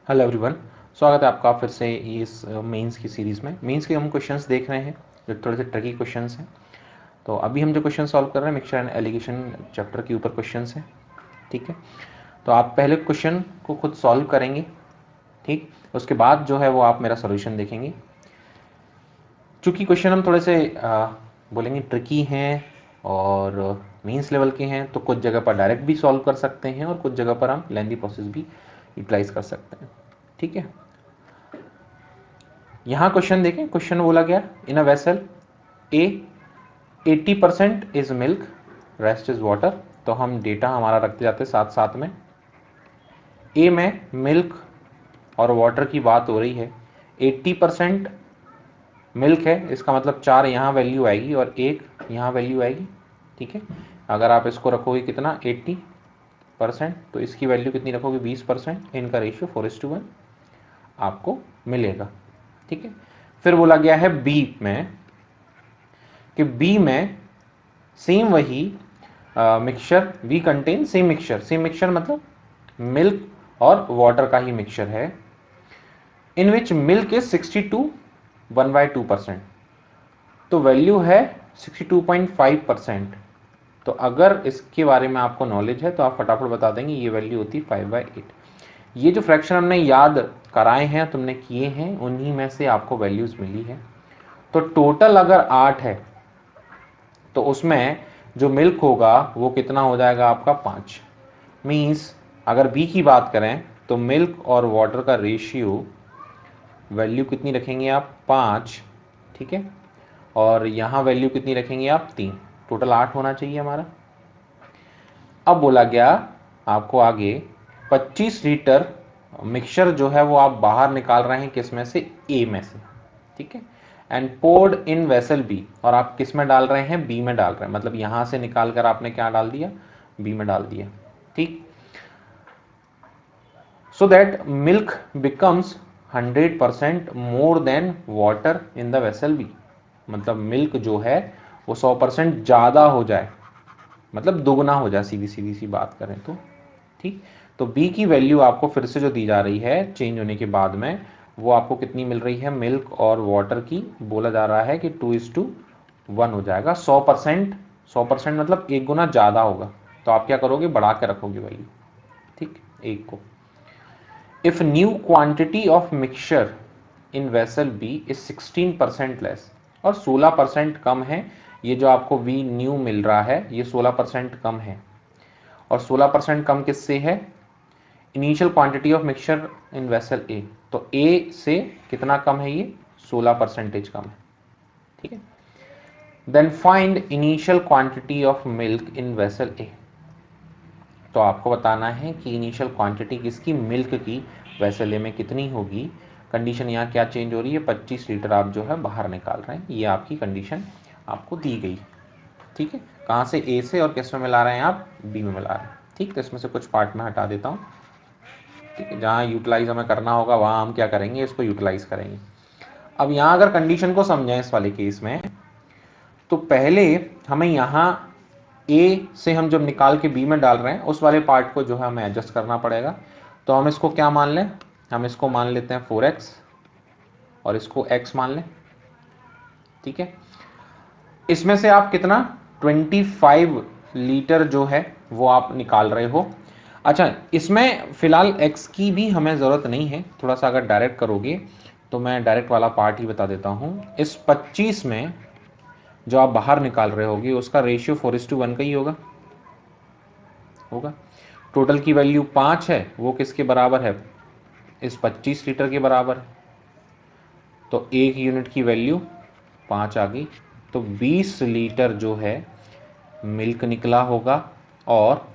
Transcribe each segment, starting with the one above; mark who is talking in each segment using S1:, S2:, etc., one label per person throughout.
S1: Hello everyone, स्वागत है आपका फिर से इस मेंस की सीरीज़ में। मेंस के हम क्वेश्चंस देख रहे हैं जो थोड़े से ट्रिकी क्वेश्चंस हैं। तो अभी हम जो क्वेश्चन सॉल्व कर रहे हैं मिक्सचर एंड एलिगेशन चैप्टर के ऊपर क्वेश्चंस हैं। ठीक है, तो आप पहले क्वेश्चन को खुद सॉल्व करेंगे। ठीक, उसके बाद जो है वो आप मेरा सोल्यूशन देखेंगे। चूँकि क्वेश्चन हम थोड़े से बोलेंगे ट्रिकी हैं और मेंस लेवल के हैं, तो कुछ जगह पर डायरेक्ट भी सॉल्व कर सकते हैं और कुछ जगह पर हम लेंथी प्रोसेस भी यूटिलाइज कर सकते हैं। ठीक है, यहाँ क्वेश्चन देखें। क्वेश्चन बोला गया in a vessel A 80% is milk, rest is water. तो हम डेटा हमारा रखते जाते साथ साथ में। ए में मिल्क और वाटर की बात हो रही है। 80% मिल्क है, इसका मतलब 4 यहाँ वैल्यू आएगी और 1 यहाँ वैल्यू आएगी। ठीक है, अगर आप इसको रखोगे कितना 80%, तो इसकी वैल्यू कितनी रखोगे 20%। इनका रेशियो 4:1 आपको मिलेगा। ठीक है, फिर बोला गया है बी में कि बी में सेम वही mixture we contain same mixture मतलब मिल्क और वाटर का ही मिक्सचर है, इन विच मिल्क इज 62 1/2%। तो वैल्यू है 62.5%। तो अगर इसके बारे में आपको नॉलेज है तो आप फटाफट बता देंगे ये वैल्यू होती 5/8। ये जो फ्रैक्शन हमने याद कराए हैं, तुमने किए हैं, उन्हीं में से आपको वैल्यूज मिली है। तो टोटल अगर 8 है तो उसमें जो मिल्क होगा वो कितना हो जाएगा आपका 5। मीन्स अगर बी की बात करें तो मिल्क और वाटर का रेशियो वैल्यू कितनी रखेंगे आप 5। ठीक है, और यहाँ वैल्यू कितनी रखेंगे आप 3। टोटल 8 होना चाहिए हमारा। अब बोला गया आपको आगे 25 लीटर मिक्सचर जो है वो आप बाहर निकाल रहे हैं, किस में से, ए में से। ठीक है, and poured in vessel B, और आप किस में डाल रहे हैं, बी में डाल रहे हैं। मतलब यहां से निकाल कर आपने क्या डाल दिया, बी में डाल दिया। ठीक, so that milk becomes 100% more than water in the vessel B. मतलब मिल्क जो है वो 100% ज्यादा हो जाए, मतलब दोगुना हो जाए, सीधी सीधी सी बात करें तो। ठीक, तो बी की वैल्यू आपको फिर से जो दी जा रही है चेंज होने के बाद में, वो आपको कितनी मिल रही है, मिल्क और वाटर की बोला जा रहा है कि 2:1 हो जाएगा। 100%, 100% मतलब एक गुना ज्यादा होगा। तो आप क्या करोगे, बढ़ा के रखोगे वैल्यू। ठीक, एक को if new quantity of mixture in vessel B is 16% less, और 16% कम है। ये जो आपको वी न्यू मिल रहा है ये 16% कम है। और 16% कम किससे है, initial quantity of mixture in vessel A. तो ए से कितना कम है, ये 16% कम है। ठीक है, then find initial quantity of milk in vessel A. तो आपको बताना है कि इनिशियल क्वांटिटी किसकी, मिल्क की, वेसल ए में कितनी होगी। कंडीशन यहाँ क्या चेंज हो रही है, 25 लीटर आप जो है बाहर निकाल रहे हैं, ये आपकी कंडीशन आपको दी गई। ठीक है, कहाँ से, ए से, और किस में मिला रहे हैं आप, बी में मिला रहे हैं। ठीक, तो इसमें से कुछ पार्ट में हटा देता हूँ। ठीक है, जहाँ यूटिलाइज हमें करना होगा वहाँ हम क्या करेंगे, इसको यूटिलाइज करेंगे। अब यहाँ अगर कंडीशन को समझें इस वाले केस में, तो पहले हमें यहाँ ए से हम जब निकाल के बी में डाल रहे हैं उस वाले पार्ट को जो है हमें एडजस्ट करना पड़ेगा। तो हम इसको क्या मान लें, हम इसको मान लेते हैं 4x और इसको x मान लें। ठीक है, इसमें से आप कितना 25 लीटर जो है वो आप निकाल रहे हो। अच्छा, इसमें फिलहाल x की भी हमें ज़रूरत नहीं है, थोड़ा सा अगर डायरेक्ट करोगे तो मैं डायरेक्ट वाला पार्ट ही बता देता हूँ। इस 25 में जो आप बाहर निकाल रहे होगे उसका रेशियो 4:1 का ही होगा। टोटल की वैल्यू 5 है, वो किसके बराबर है, इस 25 लीटर के बराबर है। तो एक यूनिट की वैल्यू 5 आ गई। तो 20 लीटर जो है मिल्क निकला होगा, और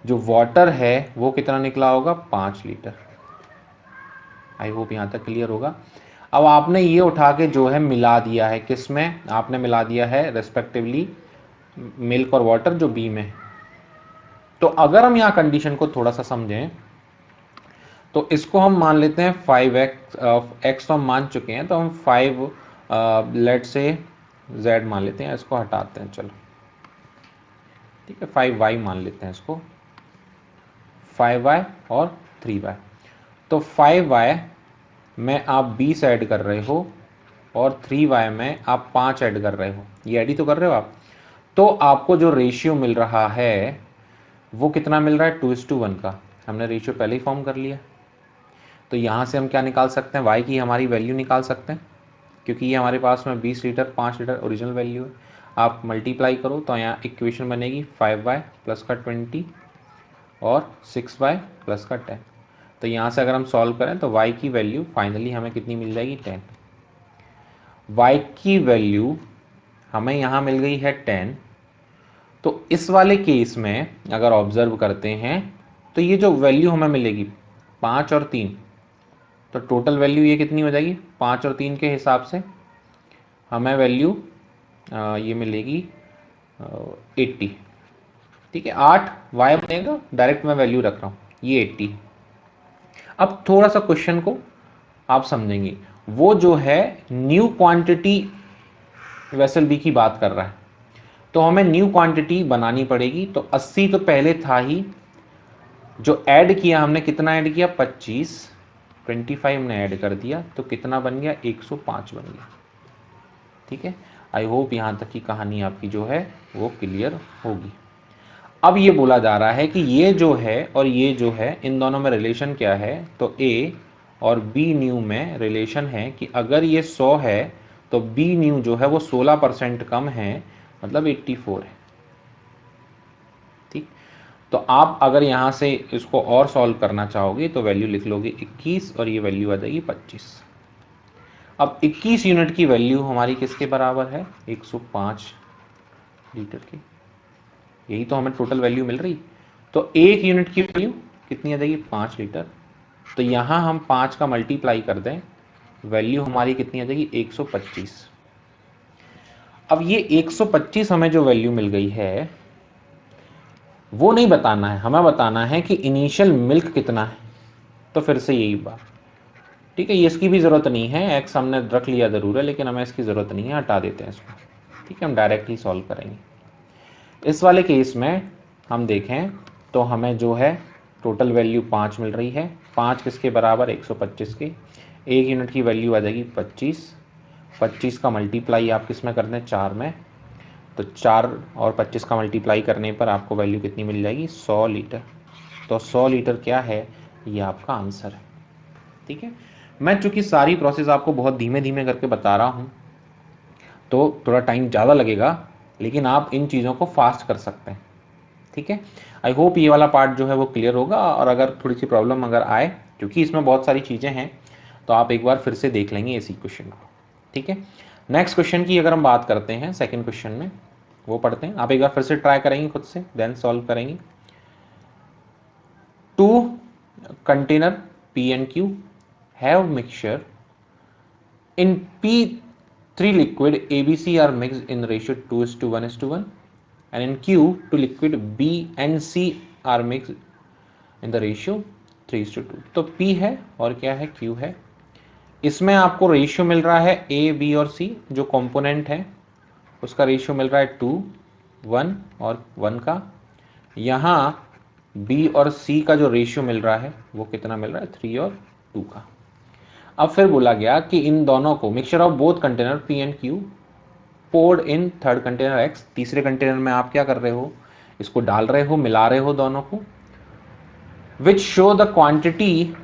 S1: जो वाटर है वो कितना निकला होगा, 5 लीटर। आई होप यहाँ तक क्लियर होगा। अब आपने ये उठा के जो है मिला दिया है, किसमें आपने मिला दिया है, रेस्पेक्टिवली मिल्क और वाटर जो बी में है। तो अगर हम यहाँ कंडीशन को थोड़ा सा समझें तो इसको हम मान लेते हैं 5x, x तो हम मान चुके हैं, तो हम 5 लेट से z मान लेते हैं, इसको हटाते हैं, चलो ठीक है, 5y मान लेते हैं इसको, 5y और 3y। तो 5y में आप 20 ऐड कर रहे हो और 3y में आप 5 ऐड कर रहे हो, ये ऐड ही तो कर रहे हो आप। तो आपको जो रेशियो मिल रहा है वो कितना मिल रहा है, 2:1 का। हमने रेशियो पहले ही फॉर्म कर लिया। तो यहाँ से हम क्या निकाल सकते हैं, y की हमारी वैल्यू निकाल सकते हैं, क्योंकि ये हमारे पास में 20 लीटर 5 लीटर ओरिजिनल वैल्यू है। आप मल्टीप्लाई करो तो यहाँ इक्वेशन बनेगी 5y प्लस का 20 और 6y प्लस का 10। तो यहाँ से अगर हम सॉल्व करें तो y की वैल्यू फाइनली हमें कितनी मिल जाएगी, 10। y की वैल्यू हमें यहाँ मिल गई है 10। तो इस वाले केस में अगर ऑब्जर्व करते हैं तो ये जो वैल्यू हमें मिलेगी 5 और 3, तो टोटल वैल्यू ये कितनी हो जाएगी, 5 और 3 के हिसाब से हमें वैल्यू ये मिलेगी 80। ठीक है, 8 y बनेगा, डायरेक्ट मैं वैल्यू रख रहा हूँ, ये 80। अब थोड़ा सा क्वेश्चन को आप समझेंगे, वो जो है न्यू क्वांटिटी वेसल बी की बात कर रहा है, तो हमें न्यू क्वांटिटी बनानी पड़ेगी। तो 80 तो पहले था ही, जो ऐड किया हमने, कितना ऐड किया, 25, 25 हमने ऐड कर दिया, तो कितना बन गया, 105 बन गया। ठीक है, आई होप यहां तक की कहानी आपकी जो है वो क्लियर होगी। अब ये बोला जा रहा है कि ये जो है और ये जो है, इन दोनों में रिलेशन क्या है, तो A और B न्यू में रिलेशन है कि अगर ये 100 है तो B न्यू जो है वो 16% कम है, मतलब 84 है। ठीक, तो आप अगर यहां से इसको और सॉल्व करना चाहोगे तो वैल्यू लिख लोगे 21 और ये वैल्यू आ जाएगी 25। अब 21 यूनिट की वैल्यू हमारी किसके बराबर है, 105 लीटर की। यही तो हमें टोटल वैल्यू मिल रही। तो एक यूनिट की वैल्यू कितनी आ जाएगी, 5 लीटर। तो यहां हम 5 का मल्टीप्लाई कर दें, वैल्यू हमारी कितनी आ जाएगी, 125। अब ये 125 हमें जो वैल्यू मिल गई है वो नहीं बताना है, हमें बताना है कि इनिशियल मिल्क कितना है। तो फिर से यही बात, ठीक है, ये इसकी भी ज़रूरत नहीं है, एक्स हमने रख लिया ज़रूर है, लेकिन हमें इसकी ज़रूरत नहीं है, हटा देते हैं इसको। ठीक है, हम डायरेक्ट ही सॉल्व करेंगे। इस वाले केस में हम देखें तो हमें जो है टोटल वैल्यू 5 मिल रही है। 5 किसके बराबर, 125 के। एक यूनिट की वैल्यू आ जाएगी 25। 25 का मल्टीप्लाई आप किस में कर दें, 4 में। तो 4 और 25 का मल्टीप्लाई करने पर आपको वैल्यू कितनी मिल जाएगी, 100 लीटर। तो 100 लीटर क्या है, ये आपका आंसर है। ठीक है, मैं चूंकि सारी प्रोसेस आपको बहुत धीमे धीमे करके बता रहा हूँ तो थोड़ा टाइम ज़्यादा लगेगा, लेकिन आप इन चीज़ों को फास्ट कर सकते हैं। ठीक है, आई होप ये वाला पार्ट जो है वो क्लियर होगा। और अगर थोड़ी सी प्रॉब्लम अगर आए, क्योंकि इसमें बहुत सारी चीज़ें हैं, तो आप एक बार फिर से देख लेंगे इसी क्वेश्चन को। ठीक है, नेक्स्ट क्वेश्चन की अगर हम बात करते हैं, सेकंड क्वेश्चन में वो पढ़ते हैं। आप एक बार फिर से ट्राई करेंगे खुद से, देन सॉल्व करेंगे। 2 container P and Q have mixture in P3 liquid ABC are mixed in ratio 2:1:1, and in Q to liquid B and C are mixed in the ratio 3:2। तो P है और क्या है, Q है। इसमें आपको ratio मिल रहा है A, B और C, जो कंपोनेंट है उसका रेशियो मिल रहा है 2, 1 और 1 का। यहाँ B और C का जो रेशियो मिल रहा है वो कितना मिल रहा है, 3 और 2 का। अब फिर बोला गया कि इन दोनों को, mixture of both container P and Q poured in third container X, तीसरे कंटेनर में आप क्या कर रहे हो, इसको डाल रहे हो, मिला रहे हो दोनों को, which show the quantity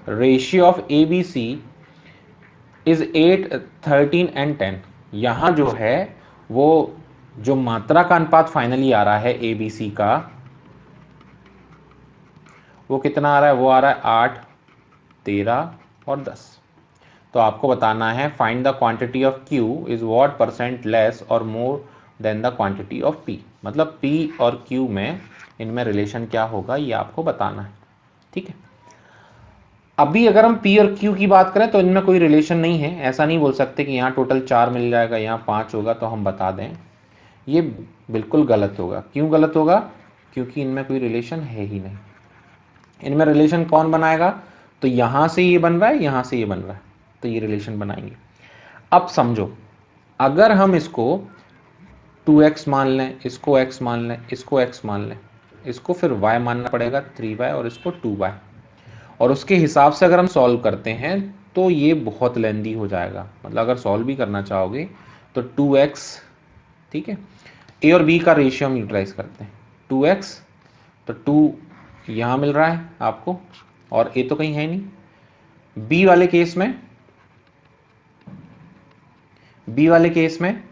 S1: ratio of ABC is 8, 13 and 10। यहां जो है वो जो मात्रा का अनुपात फाइनली आ रहा है ABC का, वो कितना आ रहा है, वो आ रहा है 8, 13 और 10। तो आपको बताना है find the quantity of Q is what percent less और more than the quantity of P। मतलब P और Q में इनमें रिलेशन क्या होगा, ये आपको बताना है। ठीक है, अभी अगर हम P और Q की बात करें तो इनमें कोई रिलेशन नहीं है। ऐसा नहीं बोल सकते कि यहाँ टोटल 4 मिल जाएगा, यहाँ 5 होगा तो हम बता दें, ये बिल्कुल गलत होगा। क्यों गलत होगा, क्योंकि इनमें कोई रिलेशन है ही नहीं। इनमें रिलेशन कौन बनाएगा, तो यहां से ये बन रहा है, यहां से ये बन रहा है, तो ये रिलेशन बनाएंगे। अब समझो, अगर हम इसको 2x मान लें, इसको x मान लें, इसको x मान लें, इसको फिर y मानना पड़ेगा 3y और इसको 2y, और उसके हिसाब से अगर हम सॉल्व करते हैं तो ये बहुत लेंदी हो जाएगा। मतलब अगर सॉल्व भी करना चाहोगे तो 2x, ठीक है, ए और बी का रेशियो हम यूटिलाइज करते हैं 2x, तो 2 यहाँ मिल रहा है आपको और ए तो कहीं है नहीं। बी वाले केस में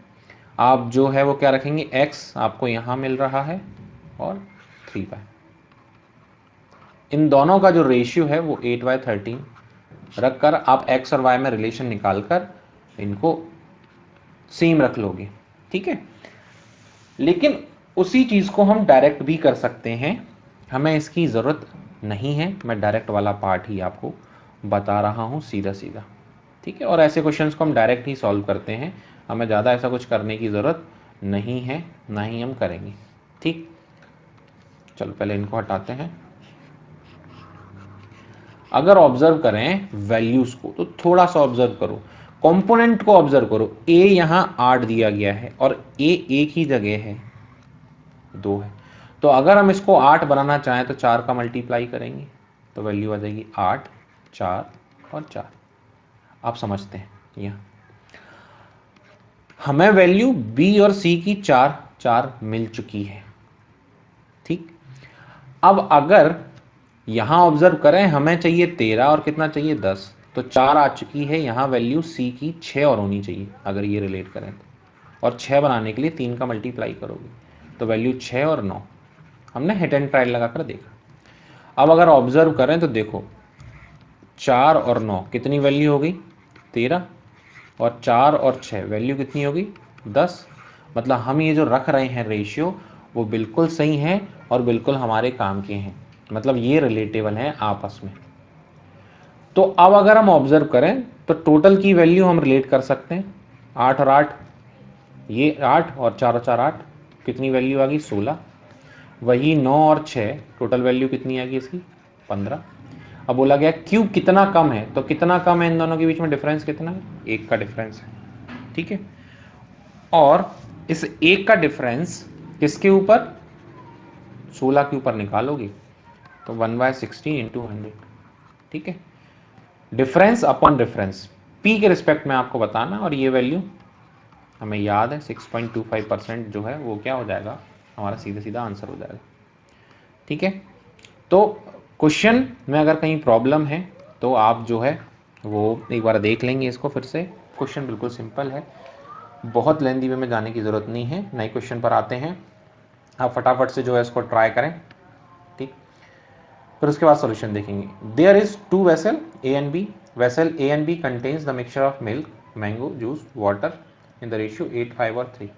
S1: आप जो है वो क्या रखेंगे, x आपको यहां मिल रहा है और 3y। इन दोनों का जो रेशियो है वो 8/13 रखकर आप x और y में रिलेशन निकालकर इनको सेम रख लोगे, ठीक है। लेकिन उसी चीज को हम डायरेक्ट भी कर सकते हैं, हमें इसकी जरूरत नहीं है, मैं डायरेक्ट वाला पार्ट ही आपको बता रहा हूं सीधा सीधा, ठीक है। और ऐसे क्वेश्चंस को हम डायरेक्ट ही सॉल्व करते हैं, हमें ज़्यादा ऐसा कुछ करने की ज़रूरत नहीं है, ना ही हम करेंगे, ठीक। चलो पहले इनको हटाते हैं। अगर ऑब्जर्व करें वैल्यूज को तो थोड़ा सा ऑब्जर्व करो, कंपोनेंट को ऑब्जर्व करो। ए यहां 8 दिया गया है और ए एक ही जगह है 2 है, तो अगर हम इसको 8 बनाना चाहें तो 4 का मल्टीप्लाई करेंगे तो वैल्यू आ जाएगी 8, 4 और 4। आप समझते हैं यहां हमें वैल्यू बी और सी की 4 4 मिल चुकी है, ठीक। अब अगर यहां ऑब्जर्व करें हमें चाहिए 13 और कितना चाहिए 10, तो 4 आ चुकी है, यहां वैल्यू सी की 6 और होनी चाहिए अगर ये रिलेट करें तो। और 6 बनाने के लिए 3 का मल्टीप्लाई करोगे तो वैल्यू 6 और 9। हमने हिट एंड ट्रायल लगाकर देखा। अब अगर ऑब्जर्व करें तो देखो 4 और 9 कितनी वैल्यू हो गई 13, और 4 और 6 वैल्यू कितनी होगी 10। मतलब हम ये जो रख रहे हैं रेशियो वो बिल्कुल सही है और बिल्कुल हमारे काम के हैं, मतलब ये रिलेटेबल हैं आपस में। तो अब अगर हम ऑब्जर्व करें तो टोटल की वैल्यू हम रिलेट कर सकते हैं, 8 और 8, ये 8 और 4 और 4 8, कितनी वैल्यू आ गई 16। वही 9 और 6 टोटल वैल्यू कितनी आ गई इसकी 15। अब बोला गया क्यू कितना कम है, तो कितना कम है इन दोनों के बीच में डिफरेंस कितना है, 1 का डिफरेंस है, ठीक है। और इस 1 का डिफरेंस किसके ऊपर 16 के ऊपर निकालोगे तो 1/16 इंटू 100, ठीक है। डिफरेंस अपॉन डिफरेंस पी के रिस्पेक्ट में आपको बताना, और ये वैल्यू हमें याद है 6.25% जो है वो क्या हो जाएगा हमारा सीधा सीधा आंसर हो जाएगा, ठीक है। तो क्वेश्चन में अगर कहीं प्रॉब्लम है तो आप जो है वो एक बार देख लेंगे इसको फिर से। क्वेश्चन बिल्कुल सिंपल है, बहुत लेंथी वे में जाने की जरूरत नहीं है। नए क्वेश्चन पर आते हैं, आप फटाफट से जो है इसको ट्राई करें, ठीक। फिर उसके बाद सॉल्यूशन देखेंगे। There is 2 vessel A and B, vessel A and B contains the mixture of milk, mango juice, water in the ratio 8, 5 और 3,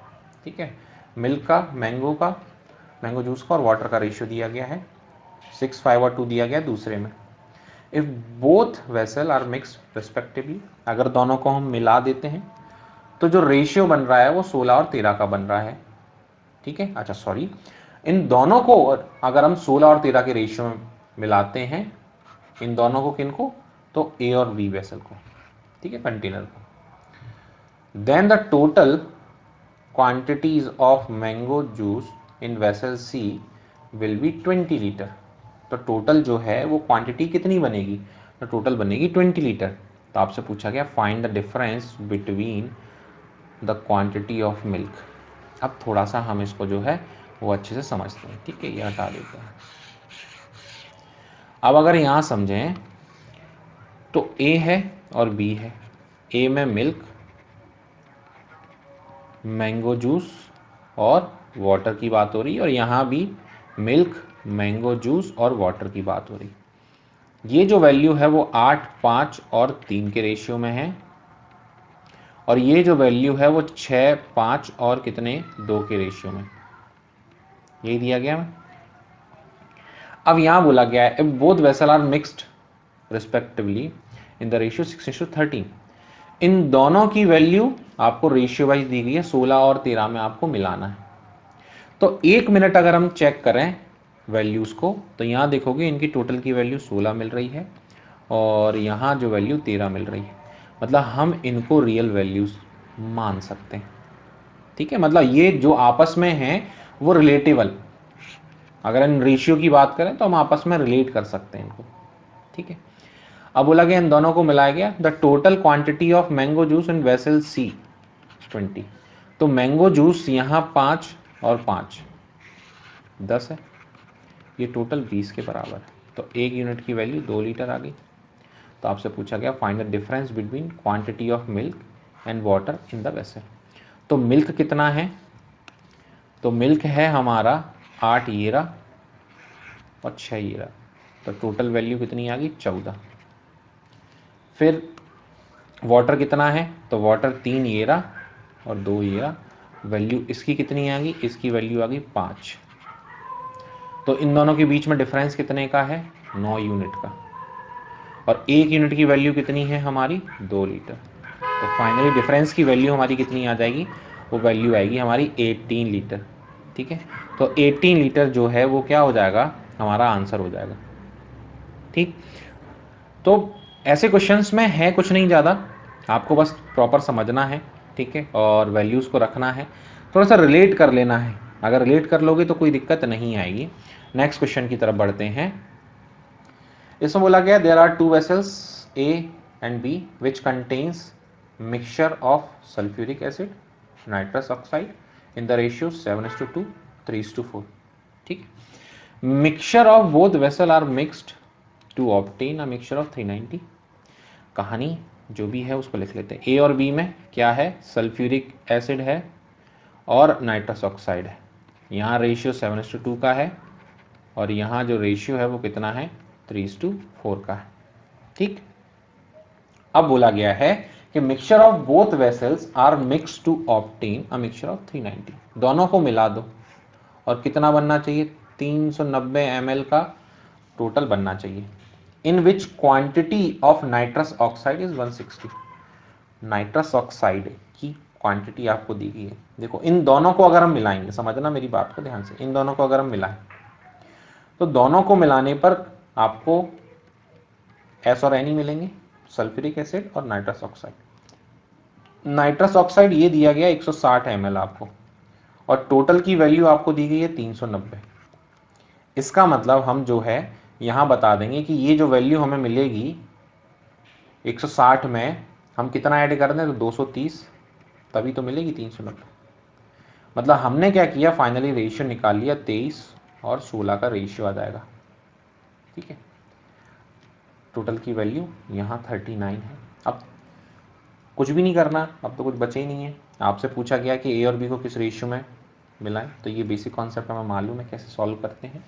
S1: ठीक है। मिल्क का, मैंगो जूस का और वाटर का रेशियो दिया गया है 6, 5 और 2 दिया गया दूसरे में। If both vessel are mix respectively, अगर दोनों को हम मिला देते हैं तो जो रेशियो बन रहा है वो 16 और 13 का बन रहा है, ठीक है। अच्छा सॉरी, इन दोनों को अगर हम 16 और 13 के रेशियो में मिलाते हैं, इन दोनों को किनको, तो ए और बी वेसल को, ठीक है, कंटेनर को। Then the total quantities of mango juice in vessel C will be 20 litre. तो टोटल जो है वो क्वांटिटी कितनी बनेगी, तो टोटल बनेगी 20 लीटर। तो आपसे पूछा गया find the difference between the quantity of milk. अब थोड़ा सा हम इसको जो है वो अच्छे से समझते हैं, ठीक है, ये हटा देते हैं। अब अगर यहां समझें तो ए है और बी है, ए में मिल्क, मैंगो जूस और वाटर की बात हो रही है, और यहां भी मिल्क, मैंगो जूस और वाटर की बात हो रही। ये जो वैल्यू है वो 8, 5 और 3 के रेशियो में है, और ये जो वैल्यू है वो 6, 5 और कितने 2 के रेशियो में, यही दिया गया है। अब यहां बोला गया है if both vessel are mixed respectively in the ratio 6:13, इन दोनों की वैल्यू आपको रेशियो वाइज दी गई है, 16 और 13 में आपको मिलाना है। तो 1 मिनट अगर हम चेक करें वैल्यूज को तो यहां देखोगे इनकी टोटल की वैल्यू 16 मिल रही है और यहां जो वैल्यू 13 मिल रही है, मतलब हम इनको रियल वैल्यूज मान सकते हैं, ठीक है। मतलब ये जो आपस में हैं वो रिलेटेबल, अगर इन रेशियो की बात करें तो हम आपस में रिलेट कर सकते हैं इनको, ठीक है। अब बोला गया इन दोनों को मिलाया गया, the total quantity of mango juice in vessel C 20। तो मैंगो जूस यहाँ 5 और 5 10 है, ये टोटल 20 के बराबर है। तो 1 यूनिट की वैल्यू 2 लीटर आ गई। तो आपसे पूछा गया find the difference between quantity of milk and water in the vessel. तो मिल्क कितना है, तो मिल्क है हमारा 8 येरा और 6 येरा, तो टोटल वैल्यू कितनी आ गई 14। फिर वाटर कितना है, तो वाटर 3 येरा और 2 येरा, वैल्यू इसकी कितनी आ गई, इसकी वैल्यू आ गई 5। तो इन दोनों के बीच में डिफरेंस कितने का है, 9 यूनिट का। और 1 यूनिट की वैल्यू कितनी है हमारी 2 लीटर। तो फाइनली डिफरेंस की वैल्यू हमारी कितनी आ जाएगी, वो वैल्यू आएगी हमारी 18 लीटर। ठीक है, तो 18 लीटर जो है वो क्या हो जाएगा, हमारा आंसर हो जाएगा। ठीक, तो ऐसे क्वेश्चंस में है कुछ नहीं ज़्यादा, आपको बस प्रॉपर समझना है, ठीक है, और वैल्यूज़ को रखना है, थोड़ा सा रिलेट कर लेना है। अगर रिलेट कर लोगे तो कोई दिक्कत नहीं आएगी। नेक्स्ट क्वेश्चन की तरफ बढ़ते हैं। इसमें बोला गया there are 2 vessels A and B which contains mixture of sulphuric acid nitrous oxide in the ratio 7:2 3:4। ठीक, mixture of both vessel are mixed to obtain a mixture of 390। कहानी जो भी है उसको लिख लेते हैं। ए और बी में क्या है, सल्फ्यूरिक एसिड है और नाइट्रस ऑक्साइड है। यहाँ रेशियो 7:2 का है और यहाँ जो रेशियो है वो कितना है 3:4 का है। ठीक, अब बोला गया है कि mixture of both vessels are mix to obtain a mixture of 390। दोनों को मिला दो और कितना बनना चाहिए, 390 ml का टोटल बनना चाहिए। In which quantity of nitrous oxide is 160। Nitrous oxide की क्वांटिटी आपको दी गई है। देखो इन दोनों को अगर हम मिलाएंगे, समझना मेरी बात को ध्यान से, इन दोनों को अगर हम मिलाएं तो दोनों को मिलाने पर आपको एस और एन ही मिलेंगे, सल्फ्यूरिक एसिड और नाइट्रस ऑक्साइड। नाइट्रस ऑक्साइड ये दिया गया 160 ml आपको, और टोटल की वैल्यू आपको दी गई है 390। इसका मतलब हम जो है यहां बता देंगे कि ये जो वैल्यू हमें मिलेगी 160 में हम कितना ऐड कर दें, तो 230, तभी तो मिलेगी 390। मतलब हमने क्या किया, फाइनली रेशियो निकाल लिया, 23 और 16 का रेशियो आ जाएगा। ठीक है, टोटल की वैल्यू यहाँ 39 है। अब कुछ भी नहीं करना, अब तो कुछ बचे ही नहीं है। आपसे पूछा गया कि ए और बी को किस रेशियो में मिलाएं, तो ये बेसिक कॉन्सेप्ट हमें मालूम है कैसे सॉल्व करते हैं।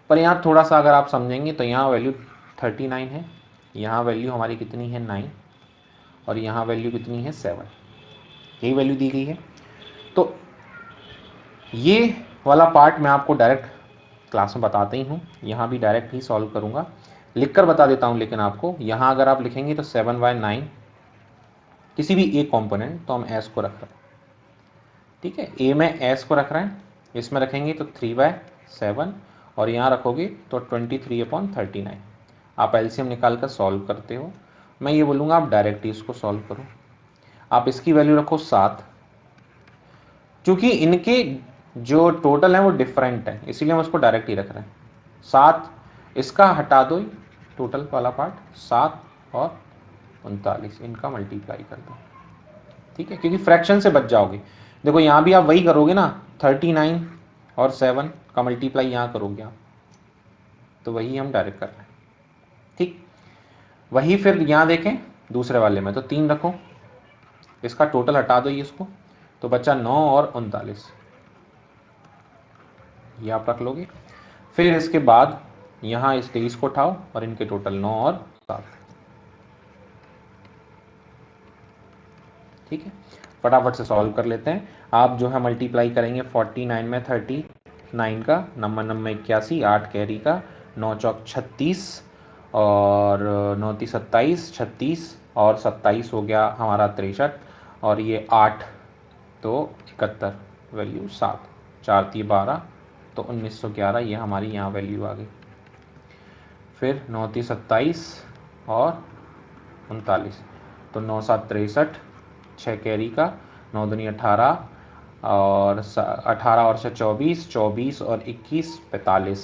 S1: पर यहाँ थोड़ा सा अगर आप समझेंगे तो यहाँ वैल्यू 39 है, यहाँ वैल्यू हमारी कितनी है 9, और यहाँ वैल्यू कितनी है 7, यही वैल्यू दी गई है। तो ये वाला पार्ट मैं आपको डायरेक्ट क्लास में बताते ही हूँ, यहाँ भी डायरेक्ट ही सॉल्व करूँगा, लिख कर बता देता हूँ। लेकिन आपको यहाँ अगर आप लिखेंगे तो 7/9 किसी भी ए कॉम्पोनेंट, तो हम एस को रख रहे हैं। ठीक है, ए में एस को रख रहे हैं, इसमें रखेंगे तो 3/7, और यहाँ रखोगे तो 23/39। आप एलसीएम निकाल कर सॉल्व करते हो, मैं ये बोलूँगा आप डायरेक्ट ही इसको सॉल्व करो। आप इसकी वैल्यू रखो 7, क्योंकि इनके जो टोटल है वो डिफरेंट है, इसीलिए हम उसको डायरेक्ट ही रख रहे हैं। 7 इसका हटा दो, टोटल वाला पार्ट, 7 और 39 इनका मल्टीप्लाई कर दो। ठीक है, क्योंकि फ्रैक्शन से बच जाओगे। देखो यहाँ भी आप वही करोगे ना, 39 और 7 का मल्टीप्लाई यहाँ करोगे आप, तो वही हम डायरेक्ट कर रहे हैं। ठीक, वही फिर यहाँ देखें दूसरे वाले में, तो 3 रखो, इसका टोटल हटा दो ये इसको, तो बचा 9 और 39, ये आप रख लोगे। फिर इसके बाद यहाँ इस 23 को उठाओ और इनके टोटल 9 और 7। ठीक है, फटाफट से सॉल्व कर लेते हैं। आप जो है मल्टीप्लाई करेंगे 49 में 39 का, नंबर 81, 8 कैरी का, 9 चौक 36 और 9 × 27 36 और 27 हो गया हमारा 63, और ये 8 तो 71, वैल्यू 7, 4 × 12 तो 1911, ये हमारी यहाँ वैल्यू आ गई। फिर 9 × 27 और 39, तो 9 × 7 63, 6 कैरी का, 9 दूनी 18 और 18 और 6 24, 24 और 21 45,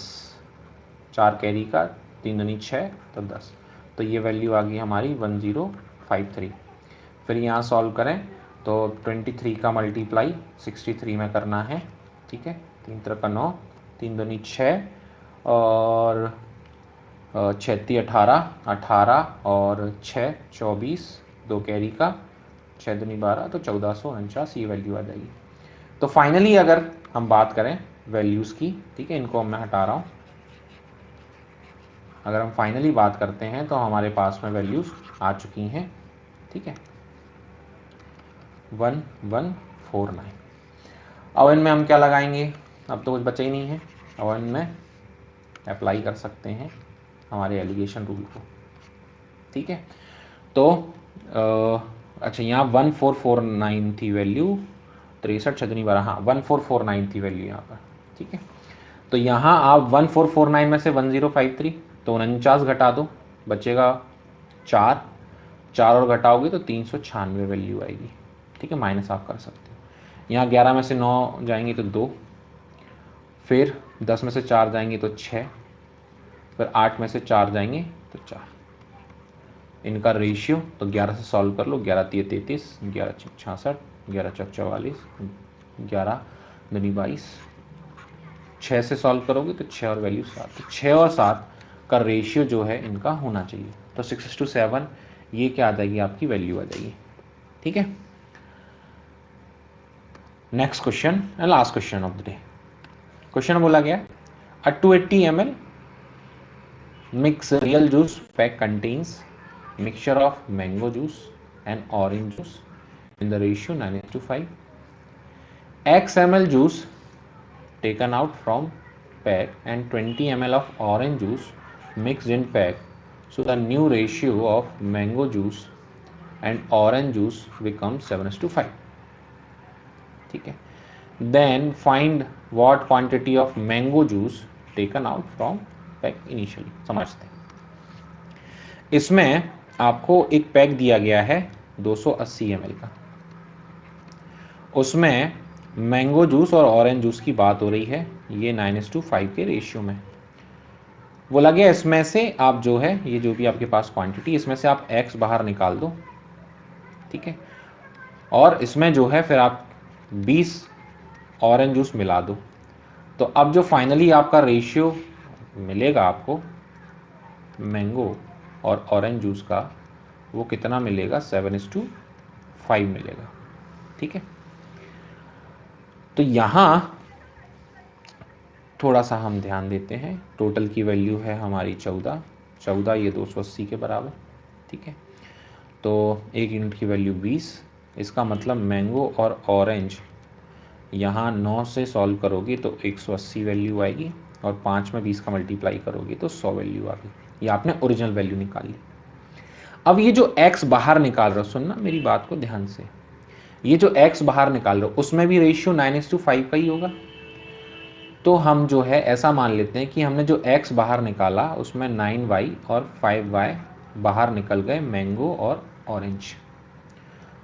S1: 4 कैरी का, 3 दूनी 6 तो 10, तो ये वैल्यू आ गई हमारी 1053। फिर यहाँ सॉल्व करें तो 23 का मल्टीप्लाई 63 में करना है, ठीक है, 3 3 का 9, 3 दूनी 6 और 6 3 18, 18 और 6 24, 2 कैरी का, 6 दूनी 12 तो 1449 ये वैल्यू आ जाएगी। तो फाइनली अगर हम बात करें वैल्यूज़ की, ठीक है, इनको मैं हटा रहा हूँ, अगर हम फाइनली बात करते हैं तो हमारे पास में वैल्यूज़ आ चुकी हैं, ठीक है, 1149। अब इनमें हम क्या लगाएंगे, अब तो कुछ बचा ही नहीं है, अब इनमें अप्लाई कर सकते हैं हमारे एलिगेशन रूल को, ठीक है। तो अच्छा यहाँ 1449 थी वैल्यू, 63 6 दूनी 12, हाँ 1449 थी वैल्यू यहाँ पर, ठीक है। तो यहाँ आप 1449 में से 1053 तो 49 घटा दो, बचेगा 4, 4 और घटाओगे तो 396 वैल्यू आएगी, ठीक है, माइनस आप कर सकते हो। यहाँ 11 में से 9 जाएंगे तो 2, फिर 10 में से 4 जाएंगे तो 6, फिर 8 में से 4 जाएंगे तो 4, इनका रेशियो तो 11 से सॉल्व कर लो, 11 3 33, 11 6 66, 11 4 44, 11 दूनी 22, 6 से सॉल्व करोगे तो 6 और वैल्यू 7, तो 6 और 7 का रेशियो जो है इनका होना चाहिए, तो 6:7 ये क्या आ जाएगी, आपकी वैल्यू आ जाएगी, ठीक है। Next question and last question of the day. Question बोला गया अ 280 ml mix real juice pack contains mixture of mango juice and orange juice in the ratio 9:5. X ml juice taken out from pack and 20 ml of orange juice mixed in pack, so the new ratio of mango juice and orange juice becomes 7:5, ठीक है। Then find what quantity of mango juice taken out from pack initially। समझते हैं, इसमें आपको एक pack दिया गया है 280 ml का, उसमें मैंगो जूस और ऑरेंज जूस की बात हो रही है, ये 9:5 के रेशियो में। बोला गया इसमें से आप जो है, ये जो भी आपके पास क्वांटिटी, इसमें से आप x बाहर निकाल दो, ठीक है, और इसमें जो है फिर आप 20 ऑरेंज जूस मिला दो, तो अब जो फाइनली आपका रेशियो मिलेगा आपको मैंगो और ऑरेंज जूस का, वो कितना मिलेगा, 7:5 मिलेगा, ठीक है। तो यहाँ थोड़ा सा हम ध्यान देते हैं, टोटल की वैल्यू है हमारी 14, ये 280 के बराबर, ठीक है। तो एक यूनिट की वैल्यू 20, इसका मतलब मैंगो और ऑरेंज यहाँ 9 से सॉल्व करोगे तो 180 वैल्यू आएगी, और 5 में 20 का मल्टीप्लाई करोगे तो 100 वैल्यू आ गई, ये आपने ओरिजिनल वैल्यू निकाली। अब ये जो x बाहर निकाल रहे हो, सुनना मेरी बात को ध्यान से, ये जो x बाहर निकाल रहे हो उसमें भी रेशियो 9:5 का ही होगा। तो हम जो है ऐसा मान लेते हैं कि हमने जो x बाहर निकाला उसमें 9y और 5y बाहर निकल गए, मैंगो और ऑरेंज,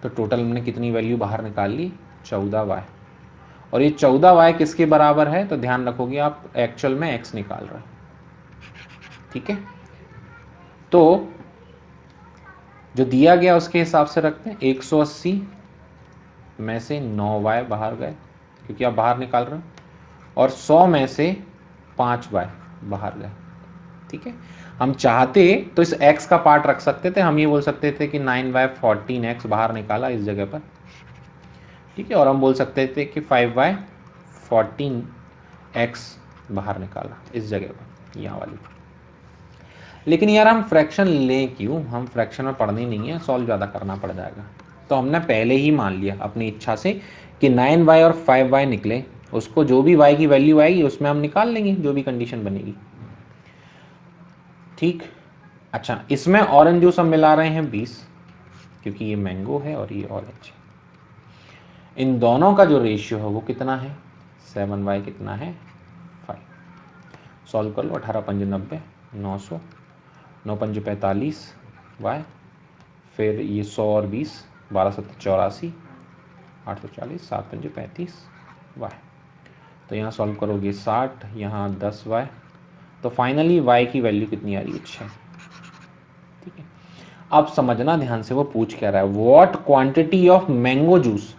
S1: तो टोटल हमने कितनी वैल्यू बाहर निकाल ली, 14y, और ये 14y किसके बराबर है, तो ध्यान रखोगे आप एक्चुअल में x निकाल रहे हैं, ठीक है। तो जो दिया गया उसके हिसाब से रखते हैं, 180 में से 9y बाहर गए क्योंकि आप बाहर निकाल रहे हो, और 100 में से 5y बाहर गए, ठीक है। हम चाहते तो इस x का पार्ट रख सकते थे, हम ये बोल सकते थे कि 9y 14x बाहर निकाला इस जगह पर, ठीक है, और हम बोल सकते थे कि 5y 14x बाहर निकाला इस जगह पर, यहाँ वाली। लेकिन यार हम फ्रैक्शन लें क्यों, हम फ्रैक्शन में पढ़नी नहीं है, सॉल्व ज़्यादा करना पड़ जाएगा, तो हमने पहले ही मान लिया अपनी इच्छा से कि 9y और 5y निकले, उसको जो भी y की वैल्यू आएगी उसमें हम निकाल लेंगे जो भी कंडीशन बनेगी, ठीक। अच्छा, इसमें ऑरेंज जूस हम मिला रहे हैं 20 क्योंकि ये मैंगो है और ये ऑरेंज, इन दोनों का जो रेशियो है वो कितना है, 7y कितना है, 5। सॉल्व कर लो, 18 5 90, 900, 9 5 45 y, फिर ये 100 और 20, 12 7 84, 840, 7 5 35 y, तो यहाँ सॉल्व करोगे 60, यहाँ 10y, तो फाइनली y की वैल्यू कितनी आ रही है? 6। ठीक है, अब समझना ध्यान से वो पूछ क्या रहा है, what quantity of mango juice,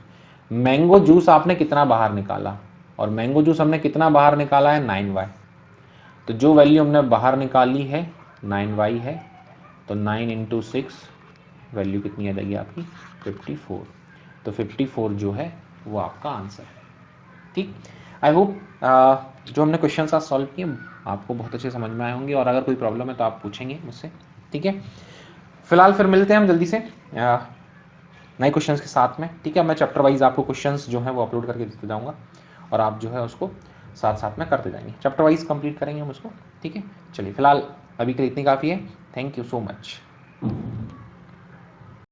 S1: mango juice आपने कितना बाहर निकाला, और मैंगो जूस हमने कितना बाहर निकाला है? 9y। तो जो वैल्यू हमने बाहर निकाली है 9y है, तो 9 इंटू 6 वैल्यू कितनी आ जाएगी आपकी? 54। तो 54 जो है वो आपका आंसर है। ठीक, आई होप जो हमने क्वेश्चन आज सॉल्व किए आपको बहुत अच्छे समझ में आए होंगे, और अगर कोई प्रॉब्लम है तो आप पूछेंगे मुझसे। ठीक है, फिलहाल फिर मिलते हैं हम जल्दी से नए क्वेश्चंस के साथ में। ठीक है, मैं चैप्टर वाइज आपको क्वेश्चंस जो है वो अपलोड करके देते जाऊंगा, और आप जो है उसको साथ साथ में करते जाएंगे, चैप्टर वाइज कंप्लीट करेंगे हम उसको। ठीक है, चलिए फिलहाल अभी के लिए इतनी काफ़ी है। Thank you so much.